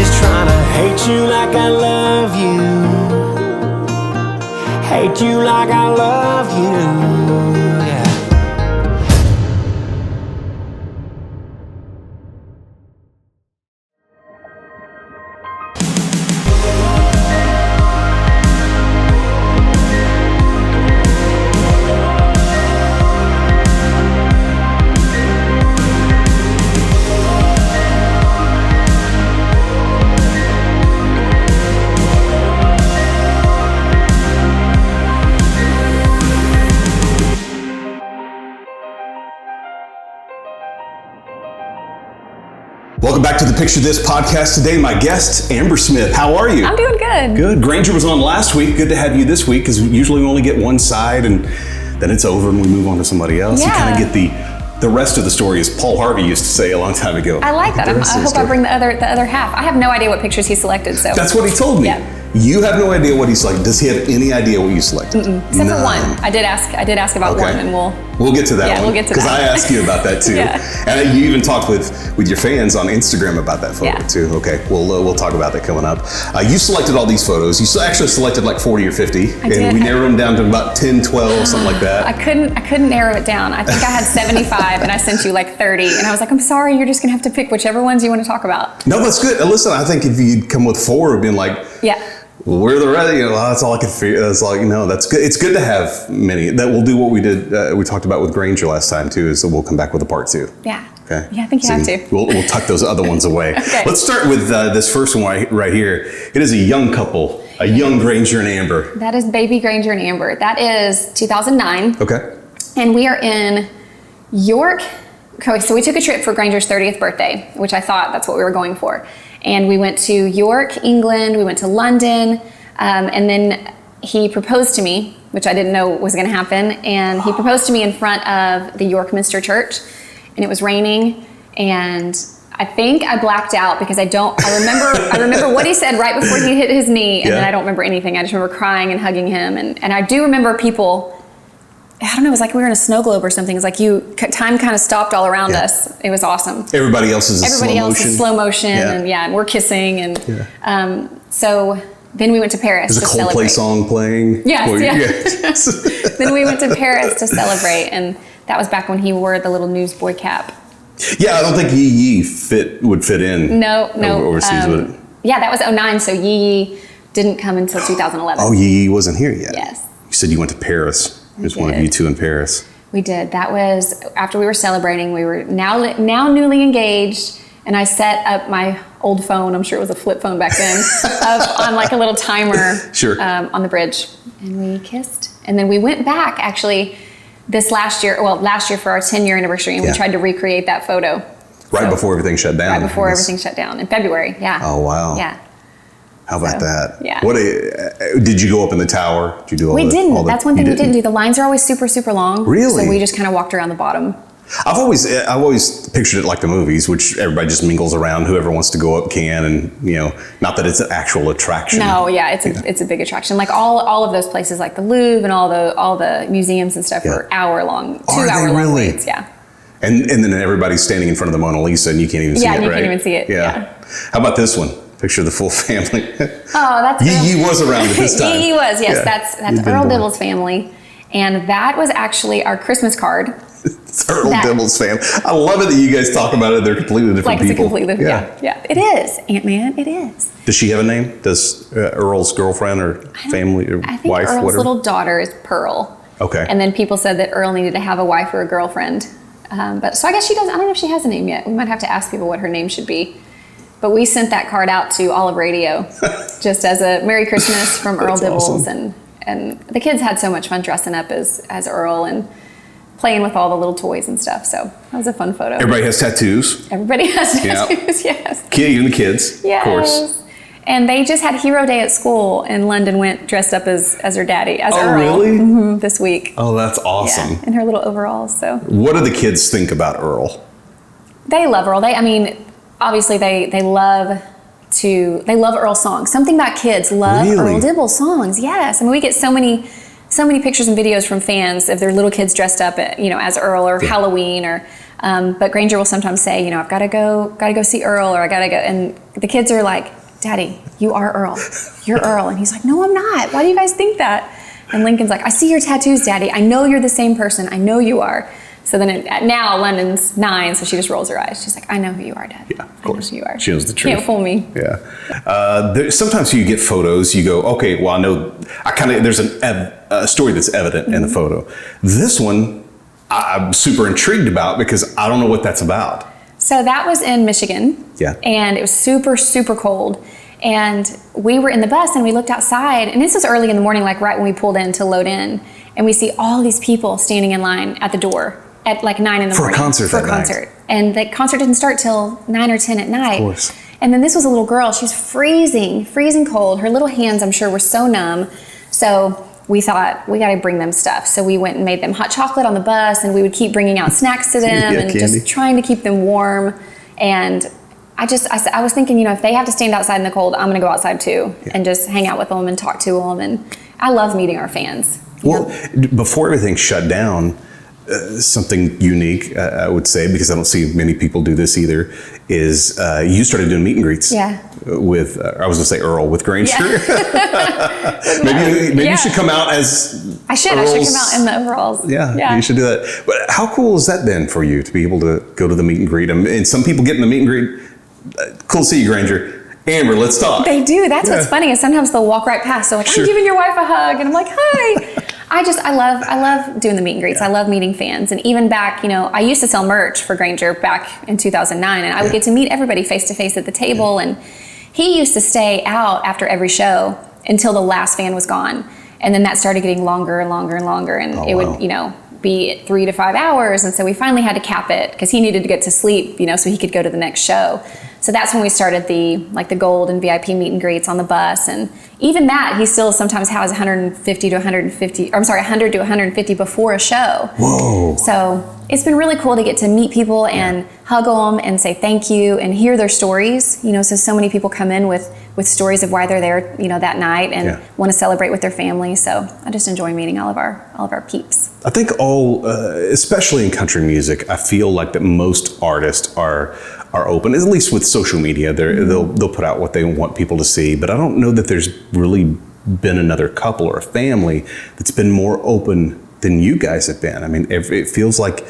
just trying to hate you like I love you. Hate you like I love you. Yeah. Welcome back to the Picture This podcast. Today, my guest, Amber Smith. How are you? I'm doing good. Good. Granger was on last week. Good to have you this week, because usually we only get one side and then it's over and we move on to somebody else. Yeah. You kind of get the rest of the story, as Paul Harvey used to say a long time ago. I like that. I hope I bring the other half. I have no idea what pictures he selected, so. That's what he told me. Yeah. You have no idea what he selected. Does he have any idea what you selected? Except for one. I did ask about one, and we'll get to that one. Yeah, we'll get to that. Because I asked you about that too. Yeah. And you even talked with your fans on Instagram about that photo too. Okay, we'll talk about that coming up. You selected all these photos. You actually selected like 40 or 50. And we narrowed them down to about 10, 12, something like that. I couldn't narrow it down. I think I had 75 and I sent you like 30. And I was like, I'm sorry, you're just gonna have to pick whichever ones you want to talk about. No, that's good. Listen, I think if you'd come with 4, it would have been like, well, where are the rest? That's all I could figure. That's all, that's good. It's good to have many. That we'll do what we did, we talked about with Granger last time too, is that we'll come back with a part 2. Yeah. Okay. Yeah, I think you have to. We'll tuck those other ones away. Okay. Let's start with this first one right here. It is a young couple, a young Granger and Amber. That is baby Granger and Amber. That is 2009. Okay. And we are in York. Okay, so we took a trip for Granger's 30th birthday, which I thought that's what we were going for. And we went to York, England. We went to London. And then he proposed to me, which I didn't know was going to happen. And he proposed to me in front of the York Minster Church. And it was raining. And I think I blacked out because I remember what he said right before he hit his knee. And then I don't remember anything. I just remember crying and hugging him. And I do remember people, I don't know, it was like we were in a snow globe or something. It was like time kind of stopped all around us. It was awesome. Everybody else is slow motion. And we're kissing. And so then we went to Paris to celebrate. There's a Coldplay song playing. Yes. Then we went to Paris to celebrate. And that was back when he wore the little newsboy cap. Yeah, I don't think Yee would fit in. No. Overseas, would it? Yeah, that was 2009. So Yee didn't come until 2011. Oh, Yee wasn't here yet. Yes. You said you went to Paris. There's one of you two in Paris. We did. That was after we were celebrating. We were now newly engaged, and I set up my old phone. I'm sure it was a flip phone back then, on like a little timer. Sure. On the bridge, and we kissed. And then we went back actually last year for our 10-year anniversary, and we tried to recreate that photo. Right before everything shut down. Right before everything shut down in February. Yeah. Oh wow. Yeah. How about that? Yeah. Did you go up in the tower? Did you do all We didn't. That's one thing we didn't do. The lines are always super, super long. Really? So we just kind of walked around the bottom. I've always pictured it like the movies, which everybody just mingles around. Whoever wants to go up can, and not that it's an actual attraction. No, yeah, it's a big attraction. Like all of those places, like the Louvre and all the museums and stuff, are hour-long, 2-hour-long waits. Yeah. And then everybody's standing in front of the Mona Lisa, and you can't even see it, right? Yeah, you can't even see it. Yeah. How about this one? Picture the full family. Oh, that's Yee was around at this time. Yee was, yes. Yeah. That's Earl Dibble's family. And that was actually our Christmas card. It's Earl Dibble's family. I love it that you guys talk about it. They're completely different people. Like it's a completely different, yeah. It is, Ant-Man, it is. Does she have a name? Does Earl's girlfriend or family or I think wife, Earl's whatever? little daughter is Pearl. Okay. And then people said that Earl needed to have a wife or a girlfriend. So I guess she does. I don't know if she has a name yet. We might have to ask people what her name should be. But we sent that card out to all of radio just as a Merry Christmas from Earl Dibbles. Awesome. And the kids had so much fun dressing up as Earl and playing with all the little toys and stuff. So that was a fun photo. Everybody has tattoos. Everybody has tattoos, yes. Even the kids, yes. Of course. And they just had Hero Day at school, and London went dressed up as her daddy, as Earl. Oh, really? This week. Oh, that's awesome. Yeah, in her little overalls. So. What do the kids think about Earl? They love Earl. Obviously they love Earl songs. Something about kids love Earl Dibble songs. Yes. I mean, we get so many pictures and videos from fans of their little kids dressed up, as Earl or Halloween or But Granger will sometimes say, I've got to go see Earl, or I got to go. And the kids are like, Daddy, you are Earl. You're Earl. And he's like, no, I'm not. Why do you guys think that? And Lincoln's like, I see your tattoos, Daddy. I know you're the same person. I know you are. So then now London's 9, so she just rolls her eyes. She's like, I know who you are, Dad. Yeah, of course. I know who you are. She knows the truth. Can't fool me. Yeah. Sometimes you get photos, you go, okay, well, I know, there's a story that's evident in the photo. This one, I'm super intrigued about because I don't know what that's about. So that was in Michigan. Yeah. And it was super, super cold. And we were in the bus and we looked outside, and this was early in the morning, like right when we pulled in to load in. And we see all these people standing in line at the door at like 9 in the morning. For a concert. And the concert didn't start till 9 or 10 at night. Of course. And then this was a little girl. She's freezing cold. Her little hands, I'm sure, were so numb. So we thought, we got to bring them stuff. So we went and made them hot chocolate on the bus, and we would keep bringing out snacks to them and candy. just trying to keep them warm. And I was thinking, if they have to stand outside in the cold, I'm going to go outside too and just hang out with them and talk to them. And I love meeting our fans. Well, before everything shut down, something unique, I would say, because I don't see many people do this either, is you started doing meet and greets with, I was going to say Earl, with Granger. Yeah. maybe you should come out as I should come out in the overalls. Yeah, you should do that. But how cool has that been for you to be able to go to the meet and greet? And some people get in the meet and greet, cool to see you, Granger. Amber, let's talk. They do. That's what's funny is sometimes they'll walk right past. They're like, I'm giving your wife a hug. And I'm like, hi. I love doing the meet and greets. I love meeting fans. And even back, I used to sell merch for Granger back in 2009, and I would get to meet everybody face to face at the table. And he used to stay out after every show until the last fan was gone. And then that started getting longer and longer and longer. And would, be 3 to 5 hours. And so we finally had to cap it because he needed to get to sleep, so he could go to the next show. So that's when we started the gold and VIP meet and greets on the bus. And even that, he still sometimes has 100 to 150 before a show. Whoa. So it's been really cool to get to meet people and hug them and say thank you and hear their stories. So many people come in with stories of why they're there, that night and want to celebrate with their family. So I just enjoy meeting all of our peeps. I think especially in country music, I feel like that most artists are open, at least with social media. They'll put out what they want people to see, but I don't know that there's really been another couple or a family that's been more open than you guys have been. I mean, it feels like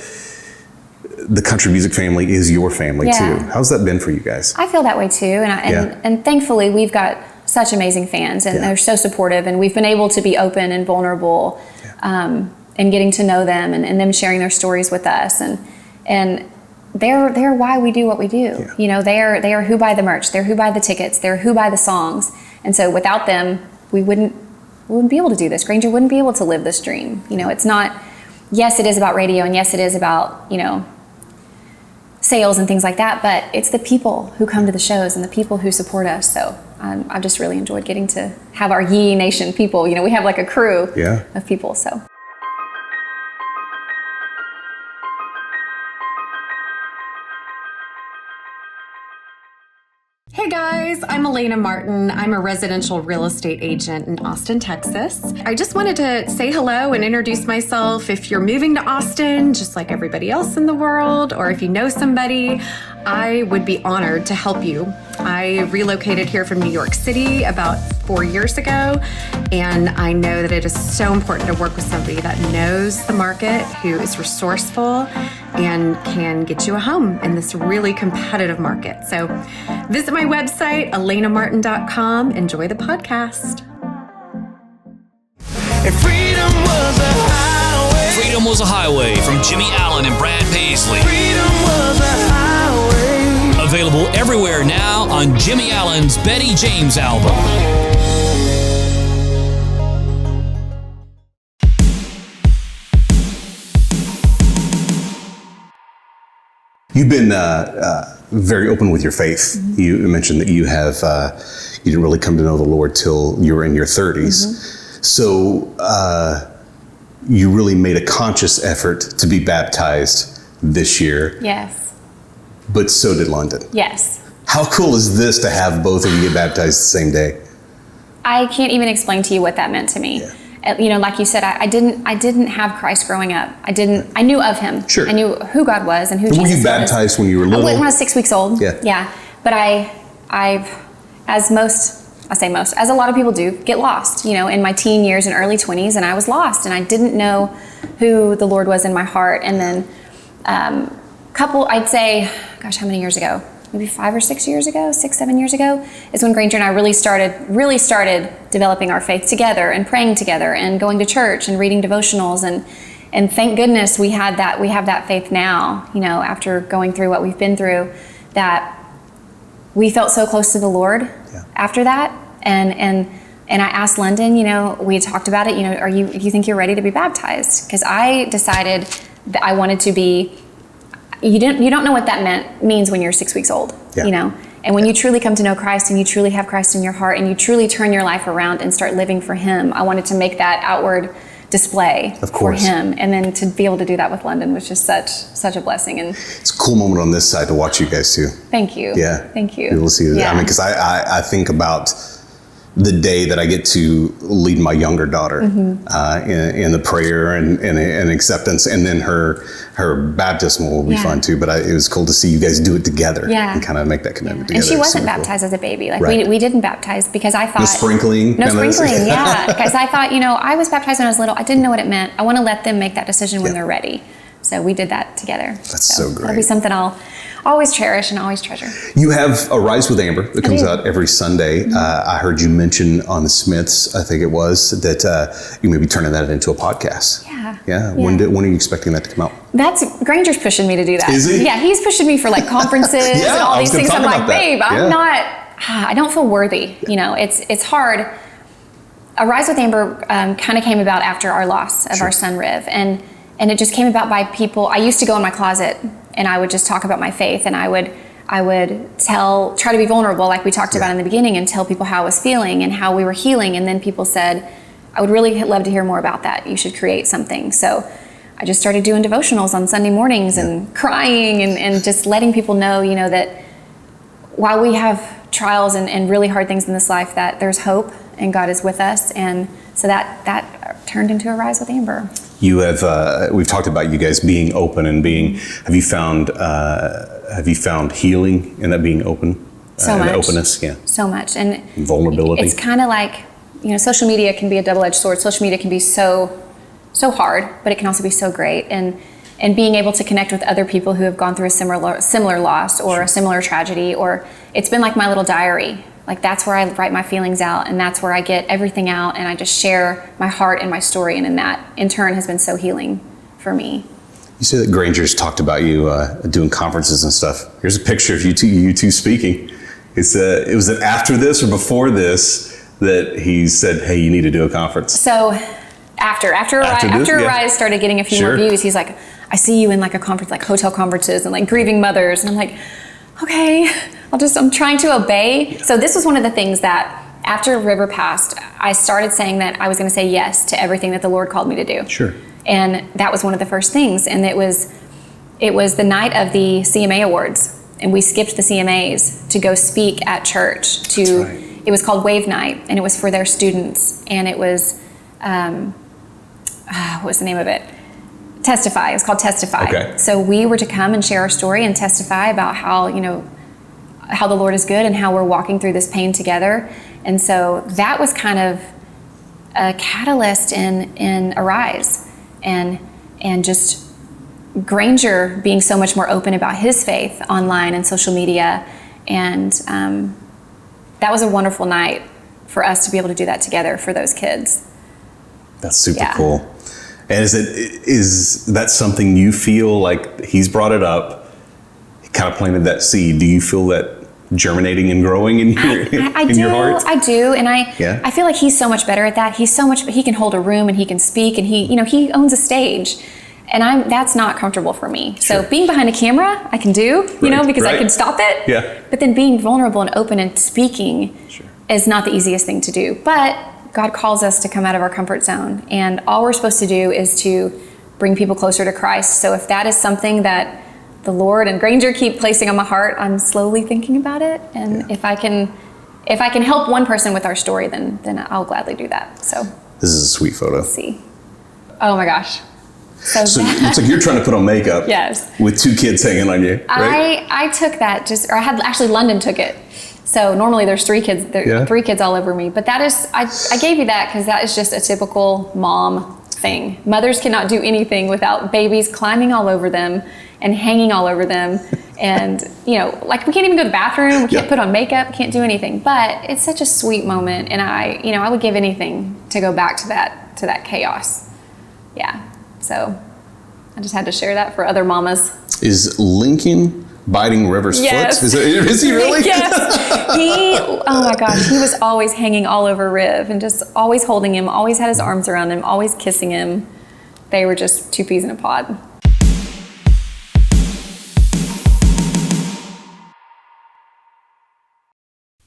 the country music family is your family too. How's that been for you guys? I feel that way too, and thankfully we've got such amazing fans, and they're so supportive, and we've been able to be open and vulnerable, and getting to know them, and them sharing their stories with us, and they're why we do what we do. They are who buy the merch, they're who buy the tickets, they're who buy the songs, and so without them, we wouldn't be able to do this. Granger wouldn't be able to live this dream. It's not. Yes, it is about radio, and yes, it is about sales and things like that, but it's the people who come to the shows and the people who support us. So I've just really enjoyed getting to have our Yee Nation people. We have like a crew of people. So. Hey guys, I'm elenamartin. I'm a residential real estate agent in Austin, Texas. I just wanted to say hello and introduce myself. If you're moving to Austin, just like everybody else in the world, or if you know somebody, I would be honored to help you. I relocated here from New York City about 4 years ago, and I know that it is so important to work with somebody that knows the market, who is resourceful, and can get you a home in this really competitive market. So visit my website, elenamartin.com. Enjoy the podcast. And freedom was a highway. Freedom Was a Highway from Jimmy Allen and Brad Paisley. Freedom was a highway. Available everywhere now on Jimmy Allen's Betty James album. You've been very open with your faith. Mm-hmm. You mentioned that you didn't really come to know the Lord till you were in your 30s. Mm-hmm. So you really made a conscious effort to be baptized this year. Yes. But so did London. Yes. How cool is this to have both of you get baptized the same day? I can't even explain to you what that meant to me. like you said, I didn't have Christ growing up. I knew of him. Sure. I knew who God was and who Jesus was. Were you baptized when you were little? When I was 6 weeks old. Yeah. Yeah. But as a lot of people do, get lost, in my teen years and early 20s, and I was lost, and I didn't know who the Lord was in my heart. And then I'd say, gosh, how many years ago? Maybe 5 or 6 years ago, 6, 7 years ago, is when Granger and I really started developing our faith together and praying together and going to church and reading devotionals. And thank goodness we have that faith now, after going through what we've been through, that we felt so close to the Lord after that. And I asked London, we had talked about it, do you think you're ready to be baptized? Because I decided that I wanted to be. You don't know what that means when you're 6 weeks old, And when you truly come to know Christ and you truly have Christ in your heart and you truly turn your life around and start living for Him, I wanted to make that outward display for Him. And then to be able to do that with London was just such a blessing. And it's a cool moment on this side to watch you guys too. Thank you. Yeah. Thank you. You'll see that. Yeah. Because I think about the day that I get to lead my younger daughter in the prayer and acceptance, and then her baptism will be fun too. But it was cool to see you guys do it together and kind of make that commitment together. And she wasn't baptized as a baby. We didn't baptize because I thought no sprinkling. Yeah. Because I thought I was baptized when I was little. I didn't know what it meant. I want to let them make that decision when they're ready. So we did that together. That's so great. That'll be something I'll always cherish and always treasure. You have a Rise with Amber that comes out every Sunday. I heard you mention on the Smiths, I think it was, that you may be turning that into a podcast. Yeah. When are you expecting that to come out? Granger's pushing me to do that. Is he? Yeah, he's pushing me for conferences and all these things. I'm like, babe, I don't feel worthy. It's hard. A Rise with Amber kind of came about after our loss of our son Riv, and it just came about by people. I used to go in my closet and I would just talk about my faith, and I would try to be vulnerable, like we talked about in the beginning, and tell people how I was feeling and how we were healing. And then people said, I would really love to hear more about that. You should create something. So I just started doing devotionals on Sunday mornings and crying and just letting people know, that while we have trials and really hard things in this life, that there's hope and God is with us. And so that turned into a Rise with Amber. You have, we've talked about you guys being open and have you found healing in that being open? So much. Openness, So much. And vulnerability. It's kind of like, social media can be a double-edged sword. Social media can be so hard, but it can also be so great. And being able to connect with other people who have gone through a similar loss or a similar tragedy, or it's been like my little diary. That's where I write my feelings out, and that's where I get everything out, and I just share my heart and my story, and that in turn has been so healing for me. You say that Granger's talked about you doing conferences and stuff. Here's a picture of you two speaking. Was it after this or before this that he said, hey, you need to do a conference? So after Rise started getting a few more views, he's like, I see you in a conference, hotel conferences and grieving mothers. And I'm like, okay, I'm trying to obey. So this was one of the things that after River passed, I started saying that I was going to say yes to everything that the Lord called me to do. Sure. And that was one of the first things. And it was the night of the CMA Awards. And we skipped the CMAs to go speak at church It was called Wave Night, and it was for their students. And it was, what was the name of it? Testify. It was called Testify. Okay. So we were to come and share our story and testify about how the Lord is good and how we're walking through this pain together. And so that was kind of a catalyst in Arise, and just Granger being so much more open about his faith online and social media. And that was a wonderful night for us to be able to do that together for those kids. That's super cool. And is that something you feel like he's brought it up, he kind of planted that seed? Do you feel that germinating and growing in your heart? I do, and I feel like he's so much better at that. He can hold a room and he can speak, and he owns a stage, and that's not comfortable for me. Sure. So being behind a camera, I can do, because I can stop it. Yeah. But then being vulnerable and open and speaking is not the easiest thing to do. But God calls us to come out of our comfort zone, and all we're supposed to do is to bring people closer to Christ. So if that is something that the Lord and Granger keep placing on my heart, I'm slowly thinking about it. And if I can help one person with our story, then I'll gladly do that. So This is a sweet photo. Let's see. Oh my gosh. So it's like you're trying to put on makeup. Yes. With 2 kids hanging on you, right? I took that actually London took it. So normally there's 3 kids, 3 kids all over me. But that is, I gave you that because that is just a typical mom thing. Mothers cannot do anything without babies climbing all over them and hanging all over them. And, like we can't even go to the bathroom, we can't put on makeup, can't do anything. But it's such a sweet moment. And I would give anything to go back to that chaos. Yeah. So I just had to share that for other mamas. Is Lincoln biting River's foot? Is he really? Yes. Oh my gosh, he was always hanging all over Riv and just always holding him, always had his arms around him, always kissing him. They were just 2 peas in a pod.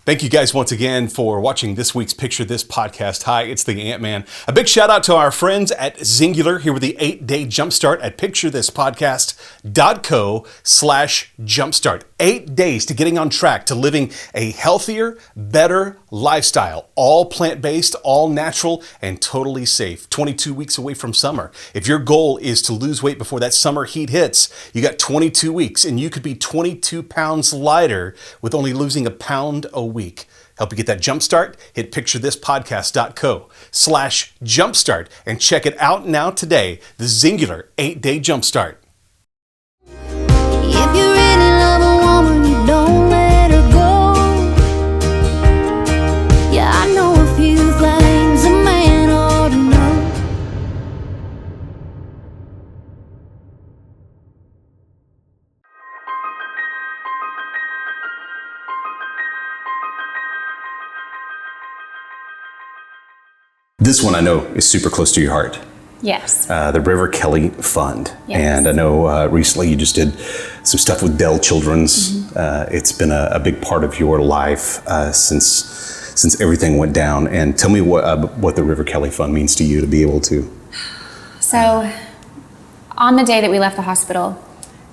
Thank you guys once again for watching this week's Picture This podcast. Hi, it's the Ant-Man. A big shout out to our friends at Zingular here with the 8-day jumpstart at picturethispodcast.co/jumpstart. 8 days to getting on track to living a healthier, better lifestyle. All plant-based, all natural, and totally safe. 22 weeks away from summer. If your goal is to lose weight before that summer heat hits, you got 22 weeks and you could be 22 pounds lighter with only losing a pound a week. Help you get that jump start? Hit picturethispodcast.co/jumpstart and check it out now today. The Zingular 8-day jumpstart. If you really love a woman, you don't let her go. Yeah, I know a few things a man ought to know. This one I know is super close to your heart. Yes. The River Kelly Fund. Yes. And I know recently you just did some stuff with Dell Children's. It's been a big part of your life since everything went down. And tell me what the River Kelly Fund means to you to be able to. So on the day that we left the hospital,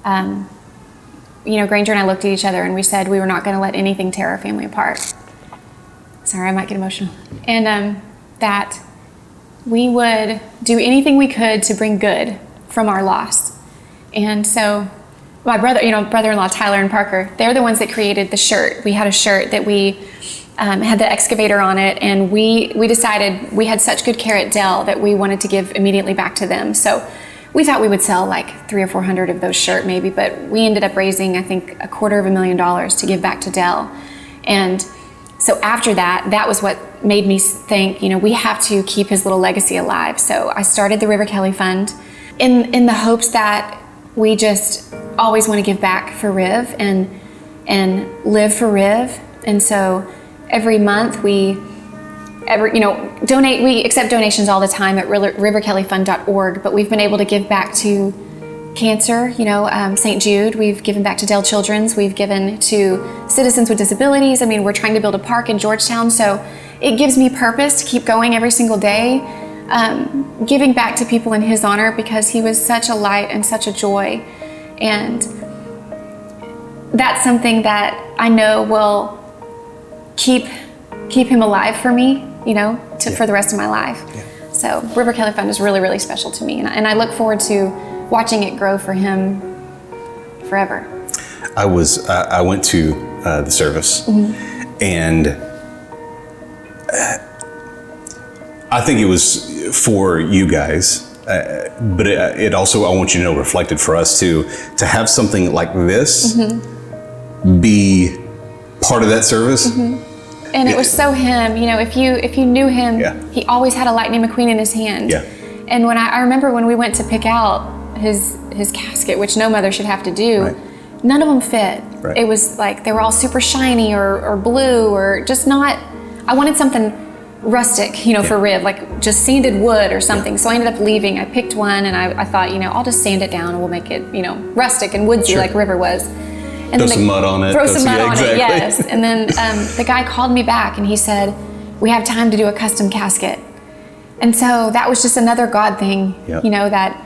Granger and I looked at each other and we said we were not going to let anything tear our family apart. Sorry, I might get emotional. And that we would do anything we could to bring good from our loss. And so my brother-in-law, Tyler and Parker, they're the ones that created the shirt. We had a shirt that we had the excavator on it, and we decided we had such good care at Dell that we wanted to give immediately back to them. So we thought we would sell like 300 or 400 of those shirts maybe, but we ended up raising, I think, $250,000 to give back to Dell. And so after that was what made me think, we have to keep his little legacy alive. So I started the River Kelly Fund in the hopes that we just always want to give back for Riv and live for Riv. And so every month we donate. We accept donations all the time at riverkellyfund.org, but we've been able to give back to cancer, St. Jude. We've given back to Dell Children's. We've given to Citizens with Disabilities. I mean, we're trying to build a park in Georgetown. So it gives me purpose to keep going every single day, giving back to people in his honor because he was such a light and such a joy. And that's something that I know will keep him alive for me, for the rest of my life. Yeah. So River Kelly Fund is really, really special to me. And I look forward to watching it grow for him forever. I went to the service, and I think it was for you guys, but it also, I want you to know, reflected for us too, to have something like this be part of that service. And it was so him, if you knew him, he always had a Lightning McQueen in his hand. Yeah. And when I remember when we went to pick out his casket, which no mother should have to do, none of them fit. Right. It was like they were all super shiny or blue or just not. I wanted something rustic, for Riv, like just sanded wood or something. So I ended up leaving. I picked one and I thought, I'll just sand it down and we'll make it, rustic and woodsy like River was. And throw some mud on it. Throw some mud on it, yes. And then the guy called me back and he said, we have time to do a custom casket. And so that was just another God thing, that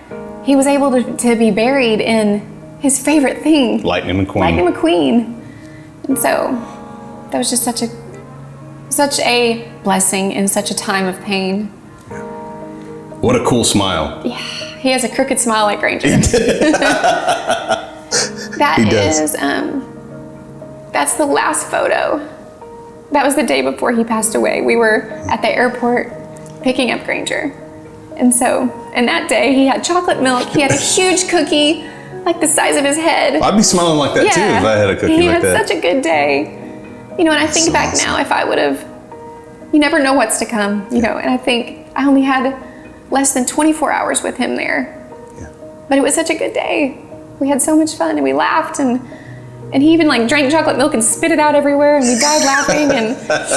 he was able to be buried in his favorite thing. Lightning McQueen. Lightning McQueen. And so that was just such a blessing in such a time of pain. What a cool smile. Yeah, he has a crooked smile like Granger. That's the last photo. That was the day before he passed away. We were at the airport picking up Granger. And that day he had chocolate milk. He had a huge cookie, like the size of his head. I'd be smiling like that too if I had a cookie like that. He had such a good day. You know, and I think back now, if I would have, you never know what's to come, you know, and I think I only had less than 24 hours with him there. Yeah. But it was such a good day. We had so much fun and we laughed and he even like drank chocolate milk and spit it out everywhere and we died laughing but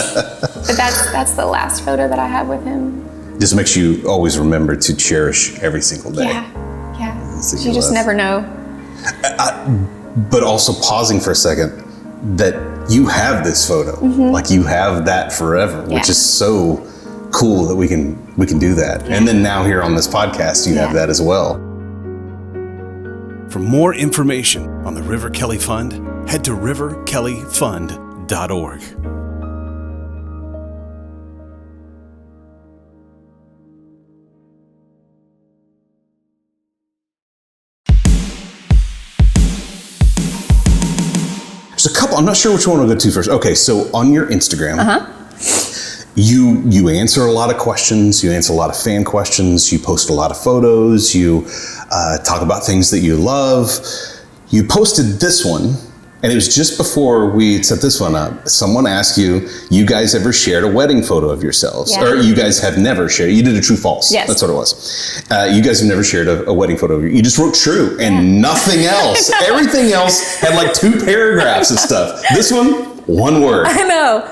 that's the last photo that I have with him. Just makes you always remember to cherish every single day. Yeah. You just never know. But also pausing for a second, that you have this photo, like you have that forever, which is so cool that we can do that. And then now here on this podcast, you have that as well. For more information on the River Kelly Fund, head to riverkellyfund.org. There's a couple, I'm not sure which one we'll go to first. Okay, so on your Instagram, you answer a lot of questions, you answer a lot of fan questions, you post a lot of photos, you talk about things that you love. You posted this one, and it was just before we set this one up. Someone asked you guys ever shared a wedding photo of yourselves? Yeah. Or you guys have never shared, you did a true false. Yes. That's what it was. You guys have never shared a wedding photo of you just wrote true and nothing else. Everything else had like 2 paragraphs of stuff. This one word. I know.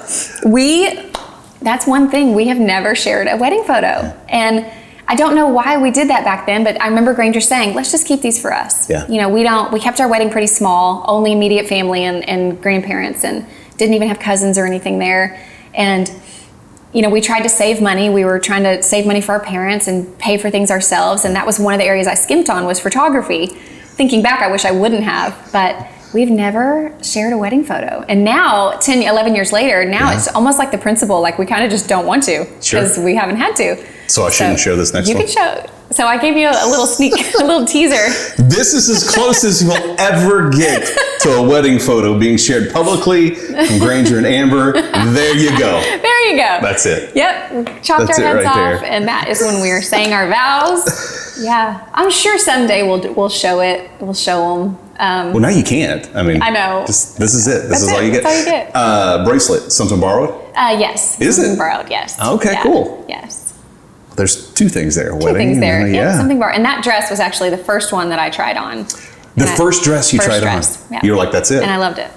That's one thing, we have never shared a wedding photo. And I don't know why we did that back then, but I remember Granger saying, let's just keep these for us. Yeah. You know, we kept our wedding pretty small, only immediate family and grandparents, and didn't even have cousins or anything there. And, you know, we tried to save money. We were trying to save money for our parents and pay for things ourselves. And that was one of the areas I skimped on was photography. Thinking back, I wish I wouldn't have, but we've never shared a wedding photo. And now, 10, 11 years later, it's almost like the principle, like we kind of just don't want to because we haven't had to. So I shouldn't show this next one? You can show. So I gave you a little sneak, a little teaser. This is as close as you'll ever get to a wedding photo being shared publicly from Granger and Amber. There you go. There you go. That's it. Yep. Chopped our heads off, and that is when we were saying our vows. Yeah. I'm sure someday we'll show it. We'll show them. Well, now you can't. I mean, I know. This is it. This is all you get. That's all you get. Bracelet, something borrowed? Yes. Is something it? borrowed, yes. Okay, cool. Yes. There's 2 things there. Two things there. Yeah, something borrowed. And that dress was actually the first one that I tried on. The first dress you tried on? Yeah. You were like, that's it? And I loved it.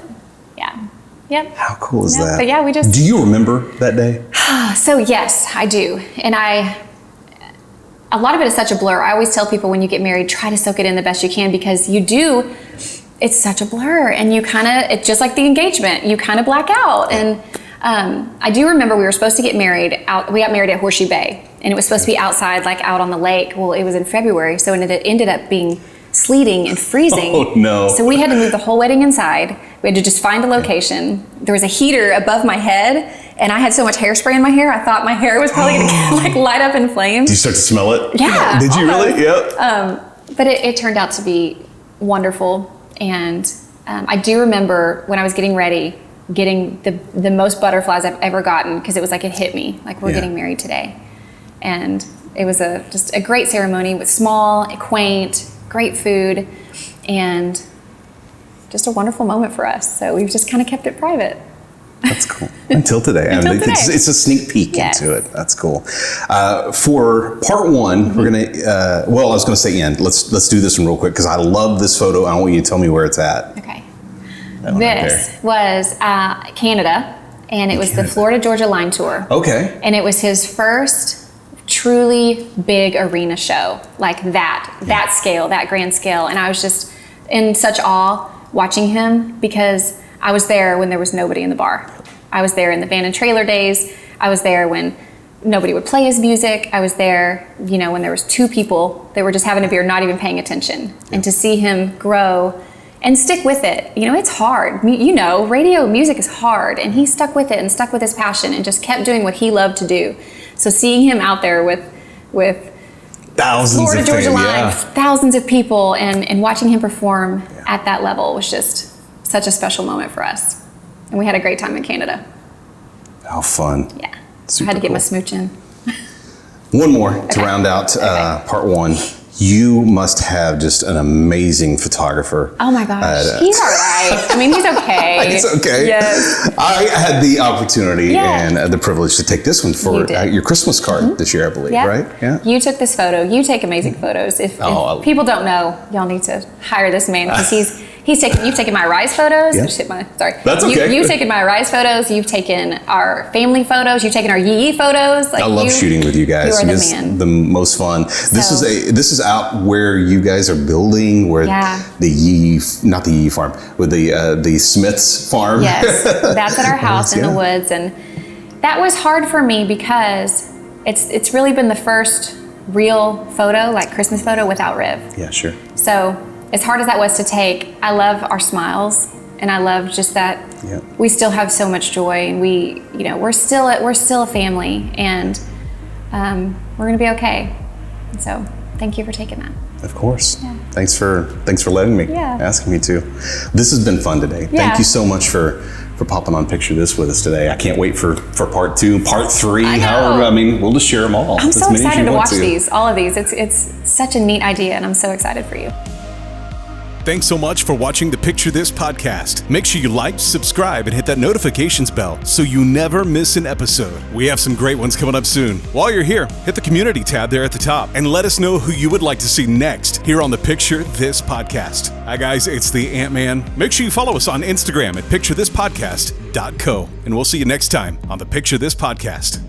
Yeah. Yep. How cool is that? But yeah, we just... Do you remember that day? So yes, I do. And a lot of it is such a blur. I always tell people when you get married, try to soak it in the best you can because you do, it's such a blur. And you kind of, it's just like the engagement, you kind of black out. And I do remember we were supposed to get married we got married at Horseshoe Bay. And it was supposed to be outside, like out on the lake. Well, it was in February, so it ended up being sleeting and freezing. Oh no. So we had to move the whole wedding inside. We had to just find a location. There was a heater above my head, and I had so much hairspray in my hair, I thought my hair was probably gonna like light up in flames. Did you start to smell it? Yeah. Did you almost. really? Yep. But it turned out to be wonderful. And I do remember when I was getting ready, getting the most butterflies I've ever gotten, because it was like it hit me, like we're getting married today. And it was just a great ceremony with small, quaint, great food, and just a wonderful moment for us. So we've just kind of kept it private. That's cool. Until today. Until today. It's a sneak peek into it. That's cool. For part 1, we're gonna. I was gonna say end. Let's do this one real quick because I love this photo. I want you to tell me where it's at. Okay. This was Canada, and it was the Florida Georgia Line Tour. Okay. And it was his first truly big arena show, like that scale, that grand scale. And I was just in such awe watching him because I was there when there was nobody in the bar. I was there in the van and trailer days. I was there when nobody would play his music. I was there, when there was 2 people that were just having a beer, not even paying attention. And to see him grow and stick with it. It's hard. Radio music is hard, and he stuck with it and stuck with his passion and just kept doing what he loved to do. So seeing him out there with Florida Georgia fans, Line, thousands of people, and watching him perform at that level was just such a special moment for us. And we had a great time in Canada. How fun. Yeah. Super I had to get cool. my smooch in. One more to round out part one. You must have just an amazing photographer. Oh my gosh, he's all right. I mean, he's okay. It's okay. Yes. I had the opportunity and the privilege to take this one for your Christmas card this year, I believe, right? Yeah. You took this photo. You take amazing photos. If people don't know, y'all need to hire this man because you've taken my rise photos. Yeah. Sorry. That's okay. You've taken my rise photos. You've taken our family photos. You've taken our Yee photos. I love shooting with you guys. You are the It's man. the most fun. This is out where you guys are building, where not the Yee farm, with the Smith's farm. Yes, that's at our house in the woods, and that was hard for me because it's really been the first real photo, like Christmas photo, without Riv. Yeah, sure. So as hard as that was to take, I love our smiles, and I love just that we still have so much joy, and we're still a family, and we're gonna be okay. So thank you for taking that. Of course. Yeah. Thanks for letting me, asking me to. This has been fun today. Yeah. Thank you so much for popping on Picture This with us today. I can't wait for part 2, part 3. However, we'll just share them all. I'm so excited to watch all of these. It's such a neat idea, and I'm so excited for you. Thanks so much for watching the Picture This podcast. Make sure you like, subscribe, and hit that notifications bell so you never miss an episode. We have some great ones coming up soon. While you're here, hit the community tab there at the top and let us know who you would like to see next here on the Picture This podcast. Hi guys, it's the Ant-Man. Make sure you follow us on Instagram at picturethispodcast.co, and we'll see you next time on the Picture This podcast.